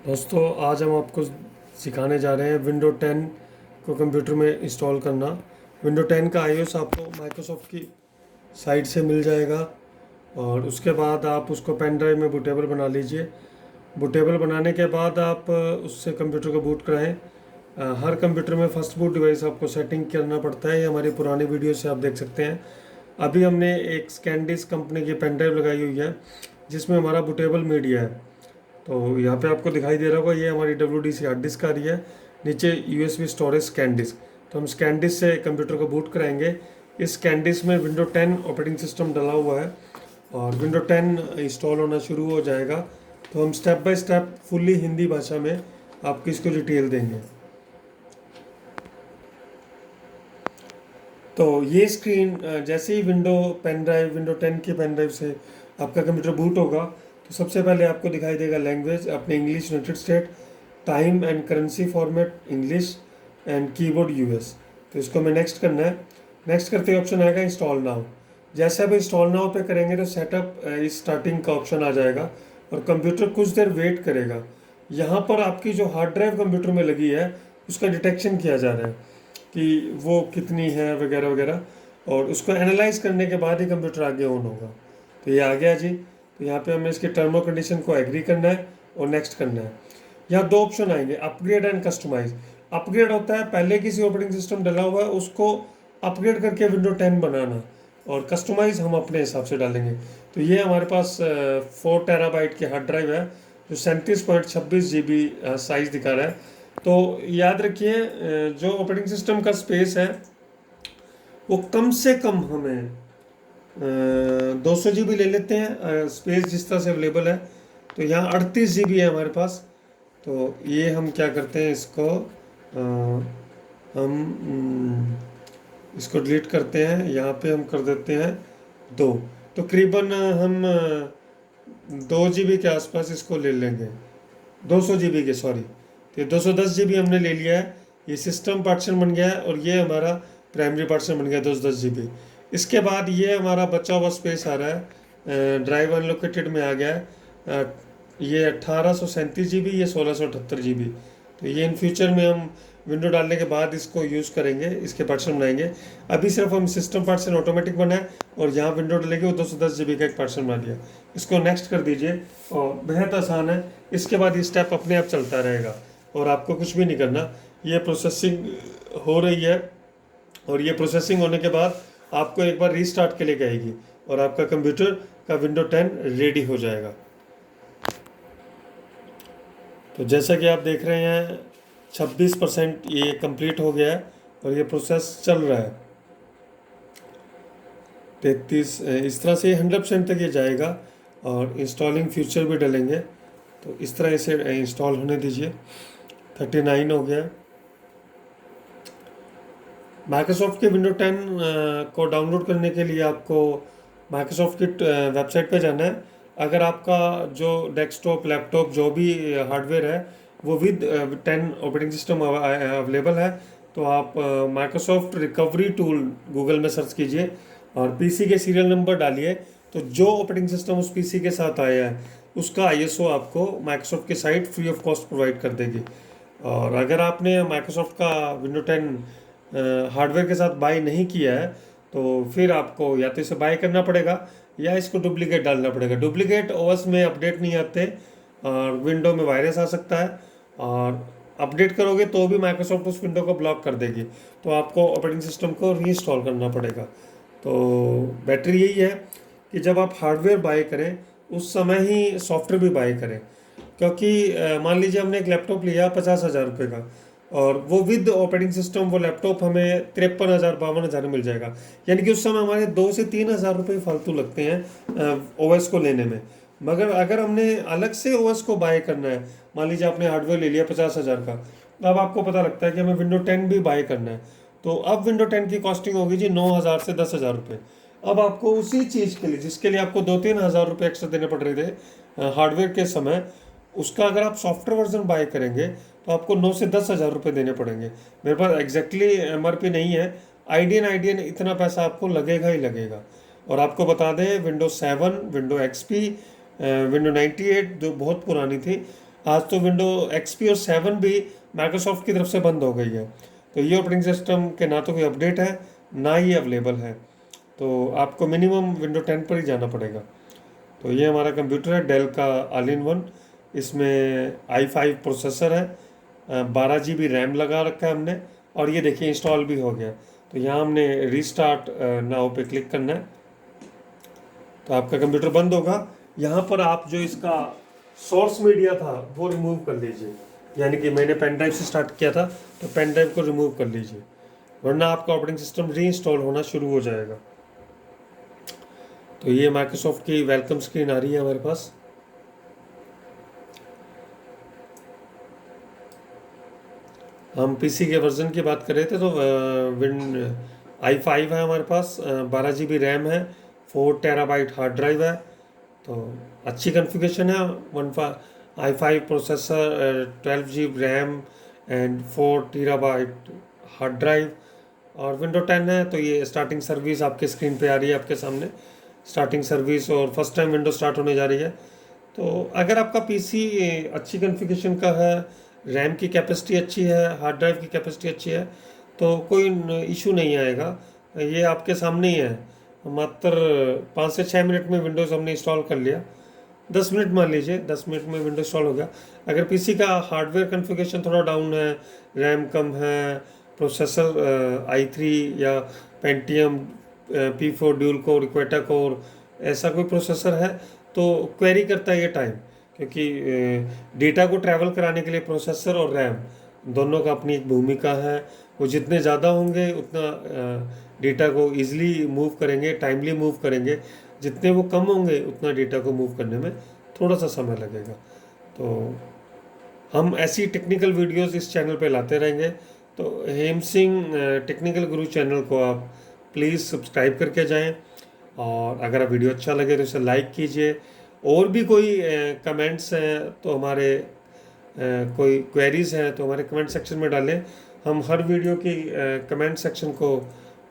दोस्तों आज हम आपको सिखाने जा रहे हैं विंडो 10 को कंप्यूटर में इंस्टॉल करना। विंडो 10 का आईओएस आपको माइक्रोसॉफ्ट की साइट से मिल जाएगा और उसके बाद आप उसको पेन ड्राइव में बूटेबल बना लीजिए। बूटेबल बनाने के बाद आप उससे कंप्यूटर को बूट कराएं। हर कंप्यूटर में फर्स्ट बूट डिवाइस आपको सेटिंग करना पड़ता है, ये हमारी पुरानी वीडियो से आप देख सकते हैं। अभी हमने एक स्कैनडिस्क कंपनी की पेन ड्राइव लगाई हुई है जिसमें हमारा बूटेबल मीडिया है। तो यहाँ पे आपको दिखाई दे रहा होगा, ये हमारी WDC हार्ड डिस्क आ रही है, नीचे USB स्टोरेज स्कैन डिस्क। तो हम स्कैन डिस्क से कंप्यूटर को बूट कराएंगे। इस स्कैन डिस्क में विंडो 10 ऑपरेटिंग सिस्टम डला हुआ है और विंडो 10 इंस्टॉल होना शुरू हो जाएगा। तो हम step by step fully Hindi भाषा में आपको इसको डिटेल देंगे। तो ये स्क्रीन जैसे ही विंडो 10 की पेन ड्राइव से आपका कंप्यूटर बूट होगा तो सबसे पहले आपको दिखाई देगा लैंग्वेज, अपने English United state, time and currency format English and keyboard US। तो इसको हमें नेक्स्ट करना है। नेक्स्ट करते ही ऑप्शन आएगा इंस्टॉल नाउ। जैसे आप इंस्टॉल नाउ पे करेंगे तो सेटअप इस स्टार्टिंग का ऑप्शन आ जाएगा और कंप्यूटर कुछ देर वेट करेगा। यहाँ पर आपकी जो हार्ड ड्राइव कंप्यूटर में लगी है उसका डिटेक्शन किया जा रहा है कि वो कितनी है वगैरह वगैरह, और उसको एनालाइज करने के बाद ही कंप्यूटर आगे ऑन होगा। तो ये आ गया जी। तो यहाँ पे हमें इसके टर्म और कंडीशन को एग्री करना है और नेक्स्ट करना है। यहाँ दो ऑप्शन आएंगे, अपग्रेड एंड कस्टमाइज। अपग्रेड होता है पहले किसी ऑपरेटिंग सिस्टम डला हुआ है उसको अपग्रेड करके विंडो 10 बनाना, और कस्टमाइज हम अपने हिसाब से डालेंगे। तो ये हमारे पास 4 टेराबाइट की हार्ड ड्राइव है जो 37.26 GB साइज दिखा रहा है। तो याद रखिए जो ऑपरेटिंग सिस्टम का स्पेस है वो कम से कम हमें 200 GB ले लेते हैं, स्पेस जिस तरह से अवेलेबल है। तो यहाँ 38 GB है हमारे पास। तो ये हम क्या करते हैं, इसको इसको डिलीट करते हैं। यहाँ पे हम कर देते हैं 2। तो करीबन हम 2 GB के आसपास इसको ले लेंगे, 200 GB के, सॉरी। तो 210 GB हमने ले लिया है। ये सिस्टम पार्टीशन बन गया है और ये हमारा प्राइमरी पार्टीशन बन गया 210 GB। इसके बाद ये हमारा बचा हुआ स्पेस आ रहा है, ड्राइव अनलोकेटेड में आ गया है। ये 1837 GB, ये 1678 GB। तो ये इन फ्यूचर में हम विंडो डालने के बाद इसको यूज़ करेंगे, इसके पार्टीशन बनाएंगे। अभी सिर्फ हम सिस्टम पार्टीशन ऑटोमेटिक बनाए और यहाँ विंडो डालेंगे वो 210 GB का एक पार्टीशन बना दिया। इसको नेक्स्ट कर दीजिए और बेहद आसान है। इसके बाद ये स्टेप अपने आप चलता रहेगा और आपको कुछ भी नहीं करना। ये प्रोसेसिंग हो रही है और ये प्रोसेसिंग होने के बाद आपको एक बार रीस्टार्ट के लिए कहेगी और आपका कंप्यूटर का विंडो 10 रेडी हो जाएगा। तो जैसा कि आप देख रहे हैं 26% ये कंप्लीट हो गया है और ये प्रोसेस चल रहा है। 33 इस तरह से 100% तक ये जाएगा और इंस्टॉलिंग फ्यूचर भी डलेंगे। तो इस तरह इसे इंस्टॉल होने दीजिए। 39 हो गया। माइक्रोसॉफ्ट के विंडो 10 को डाउनलोड करने के लिए आपको माइक्रोसॉफ्ट की वेबसाइट पे जाना है। अगर आपका जो डेस्कटॉप लैपटॉप जो भी हार्डवेयर है वो विद 10 ऑपरेटिंग सिस्टम अवेलेबल है तो आप माइक्रोसॉफ्ट रिकवरी टूल गूगल में सर्च कीजिए और PC के सीरियल नंबर डालिए। तो जो ऑपरेटिंग सिस्टम उस PC के साथ आया है उसका ISO आपको माइक्रोसॉफ्ट की site free of cost provide कर देगी। और अगर आपने माइक्रोसॉफ्ट का विंडो 10 हार्डवेयर के साथ बाय नहीं किया है तो फिर आपको या तो इसे बाय करना पड़ेगा या इसको डुप्लीकेट डालना पड़ेगा। डुप्लीकेट OS में अपडेट नहीं आते और विंडो में वायरस आ सकता है, और अपडेट करोगे तो भी माइक्रोसॉफ्ट उस विंडो को ब्लॉक कर देगी। तो आपको ऑपरेटिंग सिस्टम को रीइंस्टॉल करना पड़ेगा। तो बेटर यही है कि जब आप हार्डवेयर बाय करें उस समय ही सॉफ्टवेयर भी बाय करें, क्योंकि मान लीजिए हमने एक लैपटॉप लिया 50,000 रुपये का और वो विद ऑपरेटिंग सिस्टम वो लैपटॉप हमें 53,000 52,000 में मिल जाएगा। यानी कि उस समय हमारे 2 से 3,000 रुपये फालतू लगते हैं OS को लेने में। मगर अगर हमने अलग से OS को बाय करना है, मान लीजिए आपने हार्डवेयर ले लिया 50,000 का, अब आपको पता लगता है कि हमें विंडो 10 भी बाय करना है। तो अब विंडो 10 की कॉस्टिंग होगी जी 9,000 से 10,000 रुपये। अब आपको उसी चीज़ के लिए जिसके लिए आपको 2-3 हज़ार रुपये एक्स्ट्रा देने पड़ रहे थे हार्डवेयर के समय, उसका अगर आप सॉफ्टवेयर वर्जन बाय करेंगे तो आपको 9 से 10,000 रुपये देने पड़ेंगे। मेरे पास एग्जैक्टली MRP नहीं है, आइडियन इतना पैसा आपको लगेगा ही लगेगा। और आपको बता दें विंडो 7, विंडो XP, विंडो 98 जो बहुत पुरानी थी, आज तो विंडो एक्सपी और 7 भी माइक्रोसॉफ्ट की तरफ से बंद हो गई है। तो ये ऑपरेटिंग सिस्टम के ना तो कोई अपडेट है ना ही अवेलेबल है, तो आपको मिनिमम विंडो 10 पर ही जाना पड़ेगा। तो ये हमारा कंप्यूटर है डेल का ऑल इन वन। इसमें i5 प्रोसेसर है, 12 GB रैम लगा रखा है हमने, और ये देखिए इंस्टॉल भी हो गया। तो यहाँ हमने रीस्टार्ट नाउ पे क्लिक करना है, तो आपका कंप्यूटर बंद होगा। यहाँ पर आप जो इसका सोर्स मीडिया था वो रिमूव कर लीजिए, यानी कि मैंने पेन ड्राइव से स्टार्ट किया था, तो पेन ड्राइव को रिमूव कर लीजिए, वरना आपका ऑपरेटिंग सिस्टम री इंस्टॉल होना शुरू हो जाएगा। तो ये माइक्रोसॉफ्ट की वेलकम स्क्रीन आ रही है हमारे पास। हम पीसी के वर्जन की बात कर रहे थे, तो i5 है हमारे पास, 12 GB रैम है, 4 TB हार्ड ड्राइव है, तो अच्छी कॉन्फ़िगरेशन है। i5 processor, 12 GB RAM and 4 TB hard drive, और विंडो 10 है। तो ये स्टार्टिंग सर्विस आपके स्क्रीन पे आ रही है आपके सामने, स्टार्टिंग सर्विस, और फर्स्ट टाइम विंडो स्टार्ट होने जा रही है। तो अगर आपका पीसी अच्छी कॉन्फ़िगरेशन का है, रैम की कैपेसिटी अच्छी है, हार्ड ड्राइव की कैपेसिटी अच्छी है, तो कोई इशू नहीं आएगा। ये आपके सामने ही है, मात्र 5 से 6 मिनट में विंडोज़ हमने इंस्टॉल कर लिया। 10 मिनट मान लीजिए, 10 मिनट में विंडो इंस्टॉल हो गया। अगर पीसी का हार्डवेयर कॉन्फ़िगरेशन थोड़ा डाउन है, रैम कम है, प्रोसेसर i3 या Pentium P4 dual core Quetta core ऐसा कोई प्रोसेसर है, तो क्वेरी करता है ये टाइम, क्योंकि डेटा को ट्रैवल कराने के लिए प्रोसेसर और रैम दोनों का अपनी एक भूमिका है। वो जितने ज़्यादा होंगे उतना डेटा को ईजिली मूव करेंगे, टाइमली मूव करेंगे। जितने वो कम होंगे उतना डेटा को मूव करने में थोड़ा सा समय लगेगा। तो हम ऐसी टेक्निकल वीडियोस इस चैनल पे लाते रहेंगे। तो हेम सिंह टेक्निकल गुरु चैनल को आप प्लीज़ सब्सक्राइब करके जाएं, और अगर आप वीडियो अच्छा लगे तो इसे लाइक कीजिए। और भी कोई कमेंट्स हैं तो हमारे कोई क्वेरीज़ हैं तो हमारे कमेंट सेक्शन में डालें। हम हर वीडियो की कमेंट सेक्शन को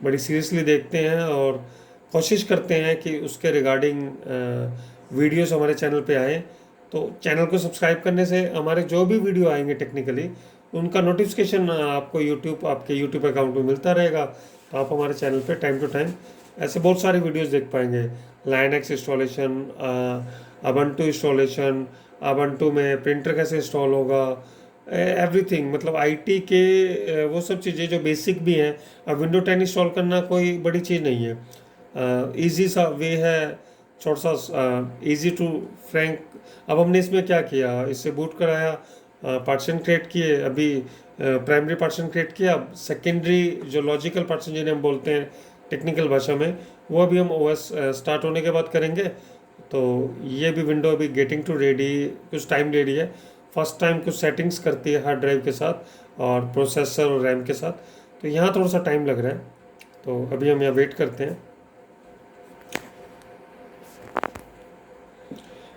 बड़ी सीरियसली देखते हैं और कोशिश करते हैं कि उसके रिगार्डिंग वीडियोस हमारे चैनल पे आएँ। तो चैनल को सब्सक्राइब करने से हमारे जो भी वीडियो आएंगे टेक्निकली, उनका नोटिफिकेशन आपको आपके यूट्यूब अकाउंट में मिलता रहेगा। तो आप हमारे चैनल पे टाइम टू टाइम ऐसे बहुत सारी वीडियोस देख पाएंगे। Linux installation, Ubuntu installation, Ubuntu में प्रिंटर कैसे इंस्टॉल होगा, एवरीथिंग, मतलब आईटी के वो सब चीज़ें जो बेसिक भी हैं। अब विंडो 10 इंस्टॉल करना कोई बड़ी चीज़ नहीं है, इजी सा वे है, छोटा सा इजी टू फ्रैंक। अब हमने इसमें क्या किया, इससे बूट कराया, पार्टीशन क्रिएट किए, अभी प्राइमरी पार्टीशन क्रिएट किया, अब सेकेंडरी जो लॉजिकल पार्टीशन जिन्हें हम बोलते हैं टेक्निकल भाषा में, वो अभी हम ओएस स्टार्ट होने के बाद करेंगे। तो ये भी विंडो अभी गेटिंग टू रेडी, कुछ टाइम ले रही है। फर्स्ट टाइम कुछ सेटिंग्स करती है हार्ड ड्राइव के साथ और प्रोसेसर और रैम के साथ, तो यहाँ थोड़ा सा टाइम लग रहा है। तो अभी हम यहाँ वेट करते हैं।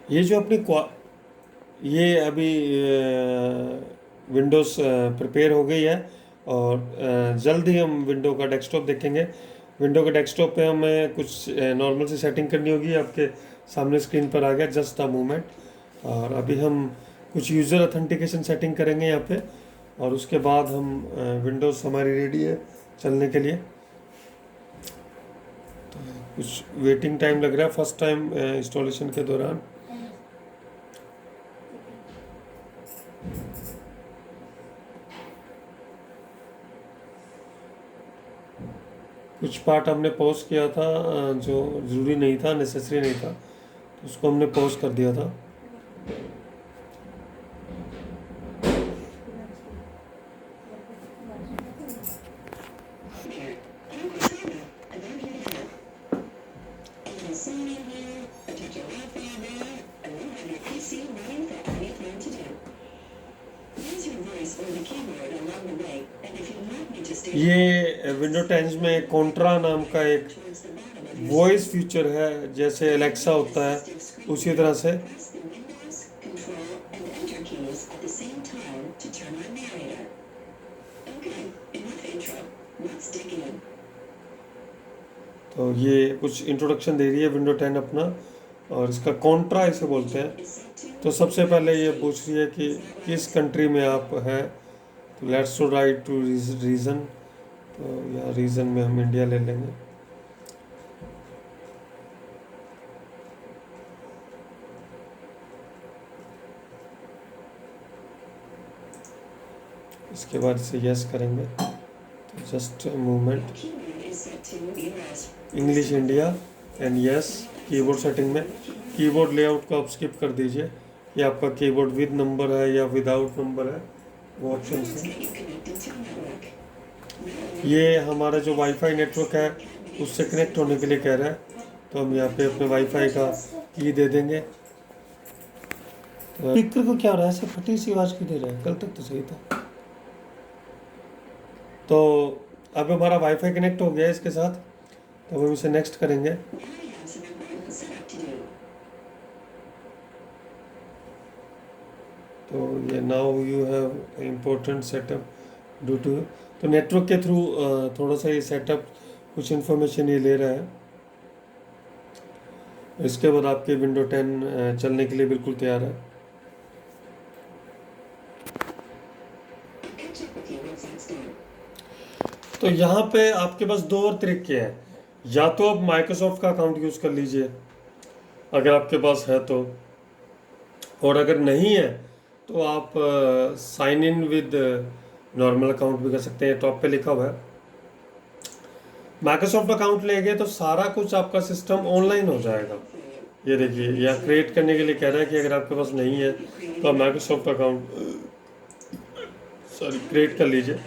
ये जो अपनी ये अभी विंडोज़ प्रिपेयर हो गई है, और जल्द ही हम विंडो का डेस्कटॉप देखेंगे। विंडो के डेस्कटॉप पे हमें कुछ नॉर्मल सी सेटिंग करनी होगी। आपके सामने स्क्रीन पर आ गया जस्ट अ मोमेंट। और अभी हम कुछ यूज़र ऑथेंटिकेशन सेटिंग करेंगे यहाँ पे, और उसके बाद हम विंडोज़ हमारी रेडी है चलने के लिए। तो कुछ वेटिंग टाइम लग रहा है फर्स्ट टाइम इंस्टॉलेशन के दौरान। कुछ पार्ट हमने पॉज किया था जो ज़रूरी नहीं था, नेसेसरी नहीं था, तो उसको हमने पॉज कर दिया था। ये विंडो 10 में कॉन्ट्रा नाम का एक वॉइस फीचर है, जैसे एलेक्सा होता है उसी तरह से। तो ये कुछ इंट्रोडक्शन दे रही है विंडो 10 अपना, और इसका कॉन्ट्रा इसे बोलते हैं। तो सबसे पहले ये पूछ रही है कि किस कंट्री में आप हैं। तो let's to write to reason. तो या रीज़न में हम इंडिया ले लेंगे। इसके बाद इसे यस करेंगे। तो just movement English India and yes. Keyboard setting में कीबोर्ड लेआउट को आप स्किप कर दीजिए कि आपका कीबोर्ड विद नंबर है या विदाउट नंबर है, वो ऑप्शन है। ये हमारा जो वाईफाई नेटवर्क है उससे कनेक्ट होने के लिए कह रहा है, तो हम यहाँ पे अपने वाईफाई का की दे देंगे। स्पीकर को क्या हो रहा है, ऐसे फटी सी आवाज़ क्यों दे रहा है? कल तक तो सही था। तो अब हमारा वाईफाई कनेक्ट हो गया है इसके साथ, तो हम इसे नेक्स्ट करेंगे। तो ये now you have important setup due to. तो नेटवर्क के थ्रू थोड़ा सा ये सेटअप कुछ इन्फॉर्मेशन ये ले रहा है। इसके बाद आपके विंडो 10 चलने के लिए बिल्कुल तैयार है। तो यहाँ पे आपके पास दो और तरीके हैं। या तो आप माइक्रोसॉफ्ट का अकाउंट यूज़ कर लीजिए अगर आपके पास है तो, और अगर नहीं है तो आप sign in with normal account भी कर सकते हैं। टॉप पे लिखा हुआ है। माइक्रोसॉफ्ट अकाउंट लेंगे तो सारा कुछ आपका सिस्टम ऑनलाइन हो जाएगा। ये देखिए, या क्रिएट करने के लिए कह रहा है कि अगर आपके पास नहीं है तो आप माइक्रोसॉफ्ट अकाउंट क्रिएट कर लीजिए।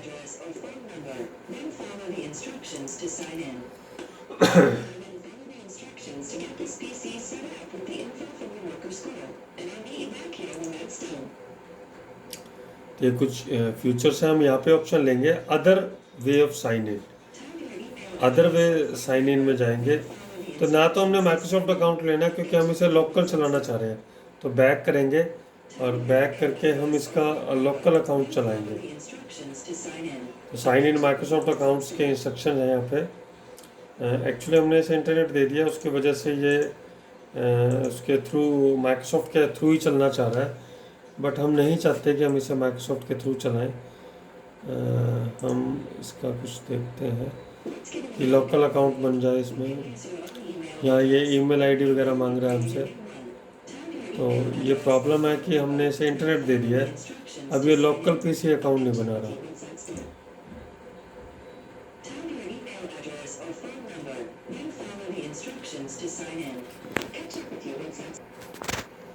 तो ये कुछ फ्यूचर्स हैं। हम यहाँ पे ऑप्शन लेंगे other way of sign in. Other way sign in में जाएंगे तो ना तो हमने माइक्रोसॉफ्ट अकाउंट लेना है क्योंकि हम इसे लोकल चलाना चाह रहे हैं। तो बैक करेंगे और बैक करके हम इसका लोकल अकाउंट चलाएंगे। तो साइन इन माइक्रोसॉफ्ट अकाउंट्स के इंस्ट्रक्शन हैं यहाँ पे। एक्चुअली हमने इसे इंटरनेट दे दिया, उसकी वजह से ये उसके थ्रू माइक्रोसॉफ्ट के थ्रू ही चलना चाह रहा है, बट हम नहीं चाहते कि हम इसे माइक्रोसॉफ्ट के थ्रू चलाएं। हम इसका कुछ देखते हैं कि लोकल अकाउंट बन जाए इसमें, या ये ईमेल आईडी वगैरह मांग रहा है हमसे। तो ये प्रॉब्लम है कि हमने इसे इंटरनेट दे दिया है, अब ये लोकल पीसी अकाउंट नहीं बना रहा।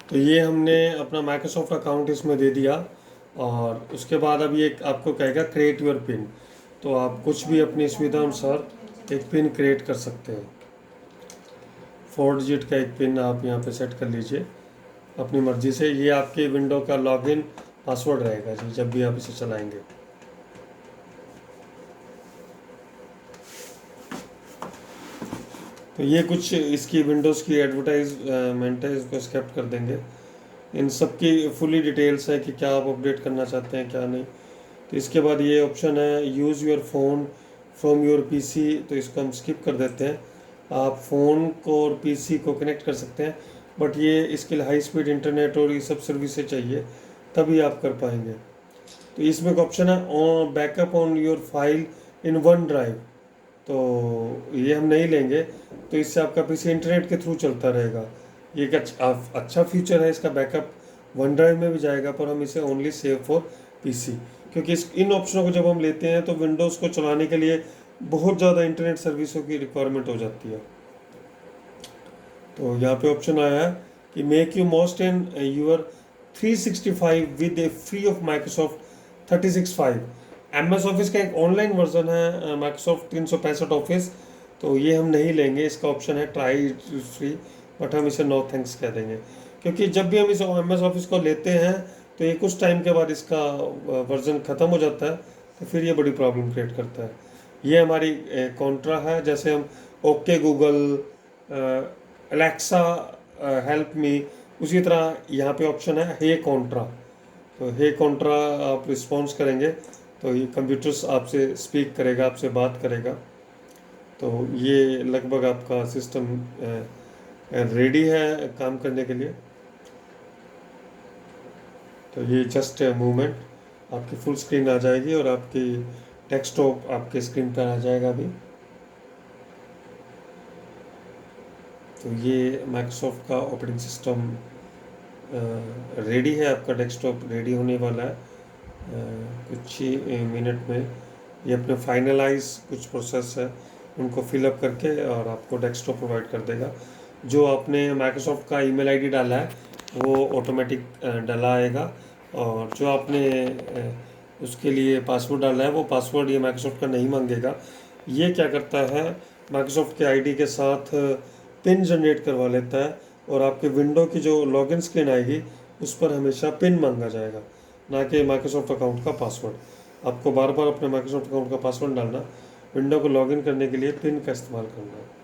तो ये हमने अपना माइक्रोसॉफ्ट अकाउंट इसमें दे दिया, और उसके बाद अब ये आपको कहेगा क्रिएट योर पिन। तो आप कुछ भी अपनी सुविधा अनुसार एक पिन क्रिएट कर सकते हैं। 4 डिजिट का एक पिन आप यहाँ पे सेट कर लीजिए अपनी मर्जी से। ये आपके विंडो का लॉगिन पासवर्ड रहेगा जी, जब भी आप इसे चलाएंगे। तो ये कुछ इसकी विंडोज़ की एडवर्टाइजमेंट है, इसको स्किप कर देंगे। इन सब की फुली डिटेल्स है कि क्या आप अपडेट करना चाहते हैं क्या नहीं। तो इसके बाद ये ऑप्शन है use your phone from your PC, तो इसको हम स्किप कर देते हैं। आप फ़ोन को और पीसी को कनेक्ट कर सकते हैं, बट ये इसके लिए हाई स्पीड इंटरनेट और ये सब सर्विसेज चाहिए, तभी आप कर पाएंगे। तो इसमें एक ऑप्शन है on backup on your file in one drive, तो ये हम नहीं लेंगे। तो इससे आपका पीसी इंटरनेट के थ्रू चलता रहेगा। ये एक अच्छा फीचर है इसका, बैकअप वन ड्राइव में भी जाएगा, पर हम इसे ओनली सेव फॉर पीसी, क्योंकि इन ऑप्शनों को जब हम लेते हैं तो विंडोज़ को चलाने के लिए बहुत ज़्यादा इंटरनेट सर्विसों की रिक्वायरमेंट हो जाती है। तो यहाँ पे ऑप्शन आया है कि make you most in your 365 with a free of Microsoft 365। MS office का एक ऑनलाइन वर्जन है माइक्रोसॉफ्ट 365 ऑफिस, तो ये हम नहीं लेंगे। इसका ऑप्शन है ट्राई फ्री, बट हम इसे नो थैंक्स कह देंगे, क्योंकि जब भी हम इस MS ऑफिस को लेते हैं तो ये कुछ टाइम के बाद इसका वर्जन ख़त्म हो जाता है, तो फिर ये बड़ी प्रॉब्लम क्रिएट करता है। ये हमारी कॉन्ट्रा है। जैसे हम okay Google, Alexa help me, उसी तरह यहाँ पे ऑप्शन है हे कॉन्ट्रा। तो हे कॉन्ट्रा आप रिस्पॉन्स करेंगे तो ये कंप्यूटर्स आपसे स्पीक करेगा, आपसे बात करेगा। तो ये लगभग आपका सिस्टम रेडी है काम करने के लिए। तो ये जस्ट मूवमेंट आपकी फुल स्क्रीन आ जाएगी और आपकी डेस्कटॉप आपके स्क्रीन पर आ जाएगा अभी। तो ये माइक्रोसॉफ्ट का ऑपरेटिंग सिस्टम रेडी है, आपका डेस्कटॉप रेडी होने वाला है कुछ ही मिनट में। ये अपने फाइनलाइज कुछ प्रोसेस है उनको फिलअप करके और आपको डेस्कटॉप प्रोवाइड कर देगा। जो आपने माइक्रोसॉफ्ट का ईमेल आईडी डाला है वो ऑटोमेटिक डाला आएगा, और जो आपने उसके लिए पासवर्ड डाला है वो पासवर्ड ये माइक्रोसॉफ्ट का नहीं मांगेगा। ये क्या करता है, माइक्रोसॉफ्ट के आईडी के साथ पिन जनरेट करवा लेता है, और आपके विंडो की जो लॉगिन स्क्रीन आएगी उस पर हमेशा पिन मांगा जाएगा, ना कि माइक्रोसॉफ्ट अकाउंट का पासवर्ड। आपको बार बार अपने माइक्रोसॉफ्ट अकाउंट का पासवर्ड डालना, विंडो को लॉगिन करने के लिए पिन का इस्तेमाल करना है।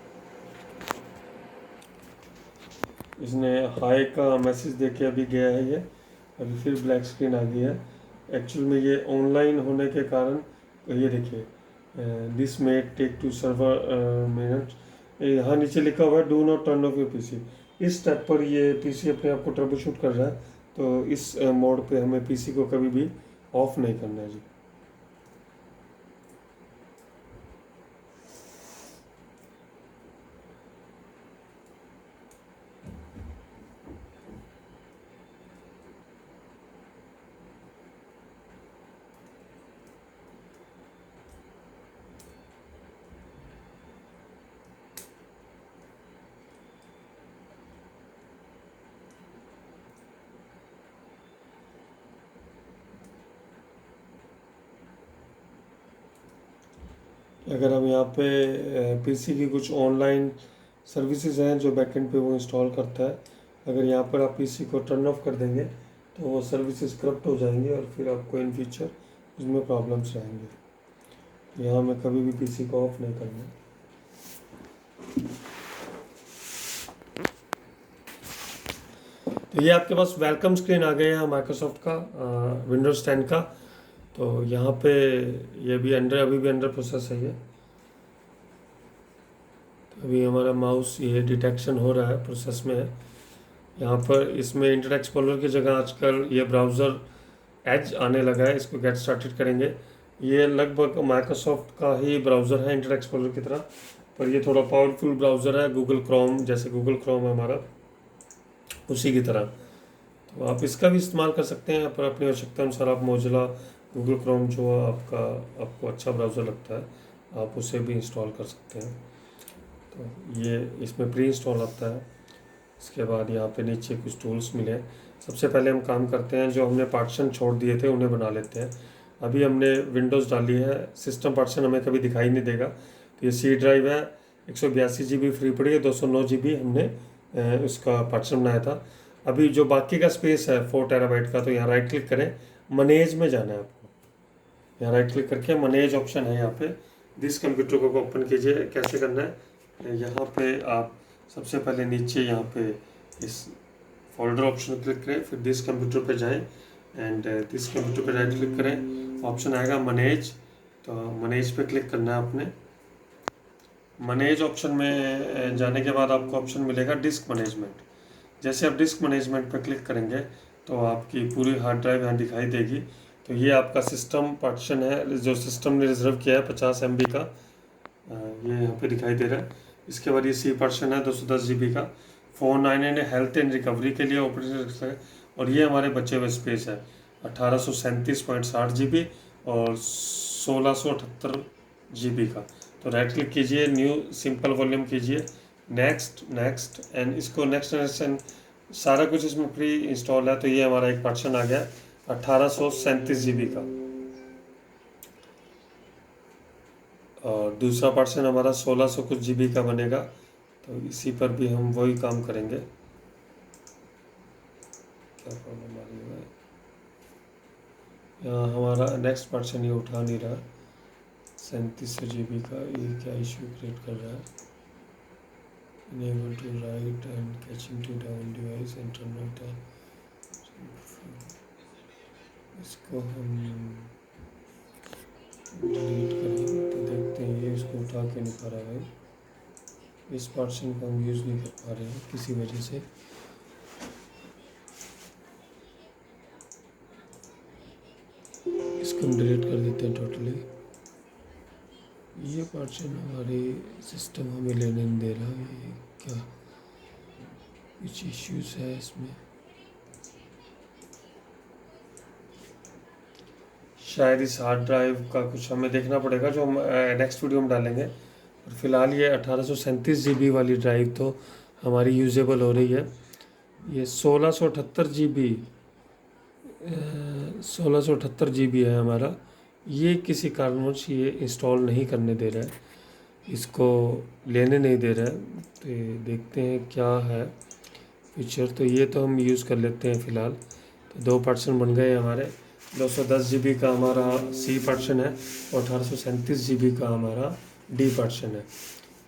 इसने हाई का मैसेज दे के अभी गया है, ये अभी फिर ब्लैक स्क्रीन आ गई है। एक्चुअल में ये ऑनलाइन होने के कारण ये देखिए this may take to several minute, यहाँ नीचे लिखा हुआ है do not turn off your PC. इस स्टेप पर ये पीसी अपने आप को ट्रबल शूट कर रहा है, तो इस मोड पे हमें पीसी को कभी भी ऑफ नहीं करना है जी। अगर हम यहाँ पे पीसी की कुछ ऑनलाइन सर्विसेज हैं जो बैकएंड पे वो इंस्टॉल करता है, अगर यहाँ पर आप पीसी को टर्न ऑफ कर देंगे तो वो सर्विसेज करप्ट हो जाएंगे और फिर आपको इन फ्यूचर उसमें प्रॉब्लम्स रहेंगे। यहाँ में कभी भी पीसी को ऑफ नहीं करना। तो ये आपके पास वेलकम स्क्रीन आ गया है माइक्रोसॉफ्ट का विंडोज 10 का। तो यहाँ पे ये भी अभी भी अंडर प्रोसेस है ये। तो अभी हमारा माउस ये डिटेक्शन हो रहा है, प्रोसेस में है। यहाँ पर इसमें इंटरनेट एक्सप्लोरर की जगह आजकल ये ब्राउज़र एज आने लगा है, इसको गेट स्टार्टेड करेंगे। ये लगभग माइक्रोसॉफ्ट का ही ब्राउज़र है इंटरनेट एक्सप्लोरर की तरह, पर ये थोड़ा पावरफुल ब्राउज़र है, गूगल क्रोम जैसे गूगल क्रोम है हमारा, उसी की तरह। तो आप इसका भी इस्तेमाल कर सकते हैं, पर अपनी आवश्यकता अनुसार आप मोजिला गूगल क्रोम जो आपका आपको अच्छा ब्राउज़र लगता है आप उसे भी इंस्टॉल कर सकते हैं। तो ये इसमें प्री इंस्टॉल आता है। इसके बाद यहाँ पे नीचे कुछ टूल्स मिले। सबसे पहले हम काम करते हैं, जो हमने पार्टीशन छोड़ दिए थे उन्हें बना लेते हैं। अभी हमने विंडोज़ डाली है, सिस्टम पार्टीशन हमें कभी दिखाई नहीं देगा। तो ये सी ड्राइव है, 182 GB फ्री पड़ी है, 209 GB हमने उसका पार्टीशन बनाया था। अभी जो बाकी का स्पेस है 4 TB का, तो यहाँ राइट क्लिक करें, मनेज में जाना है आपको। यहाँ राइट क्लिक करके मनेज ऑप्शन है यहाँ पे, दिस कंप्यूटर को ओपन कीजिए। कैसे करना है, यहाँ पे आप सबसे पहले नीचे यहाँ पे इस फोल्डर ऑप्शन क्लिक करें, फिर दिस कंप्यूटर पे जाएं एंड दिस कंप्यूटर पे राइट क्लिक करें, ऑप्शन आएगा मनेज। तो मनेज पे क्लिक करना है आपने। मनेज ऑप्शन में जाने के बाद आपको ऑप्शन मिलेगा डिस्क मैनेजमेंट। जैसे आप डिस्क मैनेजमेंट पर क्लिक करेंगे तो आपकी पूरी हार्ड ड्राइव यहाँ दिखाई देगी। तो ये आपका सिस्टम पार्टीशन है, जो सिस्टम ने रिजर्व किया है 50 MB का, ये यहाँ पे दिखाई दे रहा है। इसके बाद ये सी पार्टीशन है 210 GB का। फ़ोन 9 हेल्थ एंड रिकवरी के लिए ऑपरेशन है, और ये हमारे बचे हुए स्पेस है 1837.60 GB और 1678 GB का। तो राइट क्लिक कीजिए, न्यू सिंपल वॉल्यूम कीजिए, नेक्स्ट नेक्स्ट एंड इसको नेक्स्ट एंड सारा कुछ इसमें प्री इंस्टॉल है। तो ये हमारा एक पार्टीशन आ गया 1837 GB का, और दूसरा पार्टीशन हमारा 1600 कुछ GB का बनेगा। तो इसी पर भी हम वही काम करेंगे। क्या प्रॉब्लम आ रही है, यहाँ हमारा नेक्स्ट पार्टीशन ये उठा नहीं रहा 3700 GB का, ये क्या इशू क्रिएट कर रहा है। Enable to write and catching to down device and turn off the, इसको हम डिलीट करेंगे। तो देखते हैं ये इसको उठा के नहीं पा रहा भाई। इस पार्टीशन को हम यूज़ नहीं कर पा रहे हैं किसी वजह से। इसको हम डिलीट कर देते हैं टोटली। ये पार्टीशन हमारे सिस्टम हमें लेने नहीं दे रहा है, ये क्या कुछ इश्यूज है इसमें, शायद इस हार्ड ड्राइव का कुछ हमें देखना पड़ेगा, जो हम नेक्स्ट वीडियो में डालेंगे। और फिलहाल ये 1837 GB वाली ड्राइव तो हमारी यूजेबल हो रही है। ये 1678 GB 1678 GB है हमारा। ये किसी कारणवश ये इंस्टॉल नहीं करने दे रहा है, इसको लेने नहीं दे रहा है। तो ये देखते हैं क्या है फीचर। तो ये तो हम यूज़ कर लेते हैं फ़िलहाल। तो 2 पार्टीशन बन गए हमारे। 210 GB का हमारा सी पार्टीशन है और 1837 GB का हमारा डी पार्टीशन है।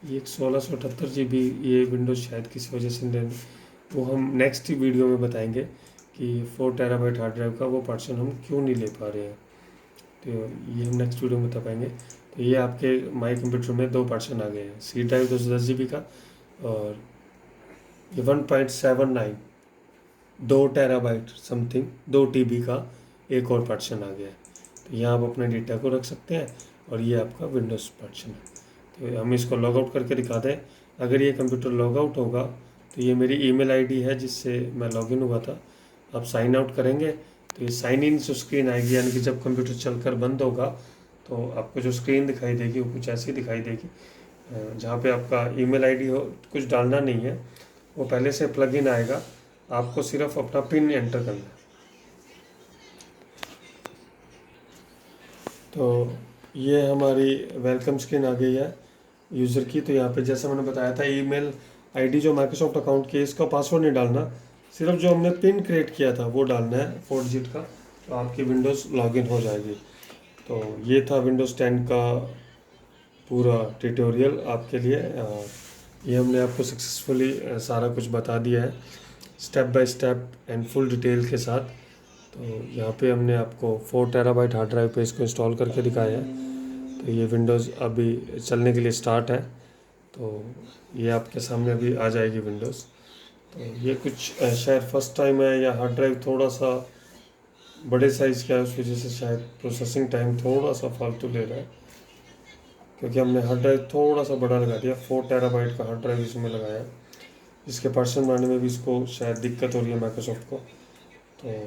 ये 1678 GB ये विंडोज़ शायद किसी वजह से नहीं, वो हम नेक्स्ट वीडियो में बताएंगे कि 4 TB हार्ड ड्राइव का वो पार्टीशन हम क्यों नहीं ले पा रहे हैं। तो ये हम नेक्स्ट वीडियो में बता पाएंगे। तो ये आपके माई कंप्यूटर में 2 पार्टीशन आ गए हैं, सी ड्राइव 210 GB का, और ये 1.79 2 TB समथिंग 2 TB का एक और पार्टीशन आ गया है। तो यहाँ आप अपने डेटा को रख सकते हैं और ये आपका विंडोज़ पार्टीशन है। तो हम इसको लॉग आउट करके दिखा दें। अगर ये कंप्यूटर लॉग आउट होगा तो ये मेरी ईमेल आईडी है जिससे मैं लॉगिन हुआ था। आप साइन आउट करेंगे तो ये साइन इन जो स्क्रीन आएगी, यानी कि जब कंप्यूटर चलकर बंद होगा तो आपको जो स्क्रीन दिखाई देगी वो कुछ ऐसी दिखाई देगी, जहाँ पे आपका ईमेल आईडी हो, कुछ डालना नहीं है, वो पहले से प्लग इन आएगा, आपको सिर्फ अपना पिन एंटर करना है। तो ये हमारी वेलकम स्क्रीन आ गई है यूज़र की। तो यहाँ पे जैसे मैंने बताया था, ईमेल आईडी जो माइक्रोसॉफ्ट अकाउंट की है, इसका पासवर्ड नहीं डालना, सिर्फ जो हमने पिन क्रिएट किया था वो डालना है 4 डिजिट का, तो आपकी विंडोज़ लॉगिन हो जाएगी। तो ये था विंडोज़ 10 का पूरा ट्यूटोरियल आपके लिए। ये हमने आपको सक्सेसफुली सारा कुछ बता दिया है step by step and full detail के साथ। तो यहाँ पे हमने आपको 4 TB हार्ड ड्राइव पे इसको इंस्टॉल करके दिखाया है। तो ये विंडोज़ अभी चलने के लिए स्टार्ट है, तो ये आपके सामने अभी आ जाएगी विंडोज़। तो ये कुछ शायद फर्स्ट टाइम है, या हार्ड ड्राइव थोड़ा सा बड़े साइज़ का है, उस वजह से शायद प्रोसेसिंग टाइम थोड़ा सा फालतू ले रहा है, क्योंकि हमने हार्ड ड्राइव थोड़ा सा बड़ा लगा दिया। 4 TB का हार्ड ड्राइव इसमें लगाया, जिसके पार्टीशन बनाने में भी इसको शायद दिक्कत हो रही है माइक्रोसॉफ्ट को। तो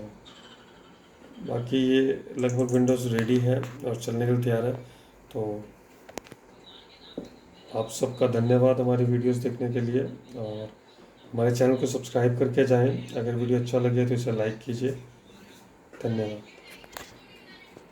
बाकी ये लगभग विंडोज़ रेडी है और चलने के लिए तैयार है। तो आप सबका धन्यवाद हमारी वीडियोस देखने के लिए, और हमारे चैनल को सब्सक्राइब करके जाएं। अगर वीडियो अच्छा लगे तो इसे लाइक कीजिए। धन्यवाद।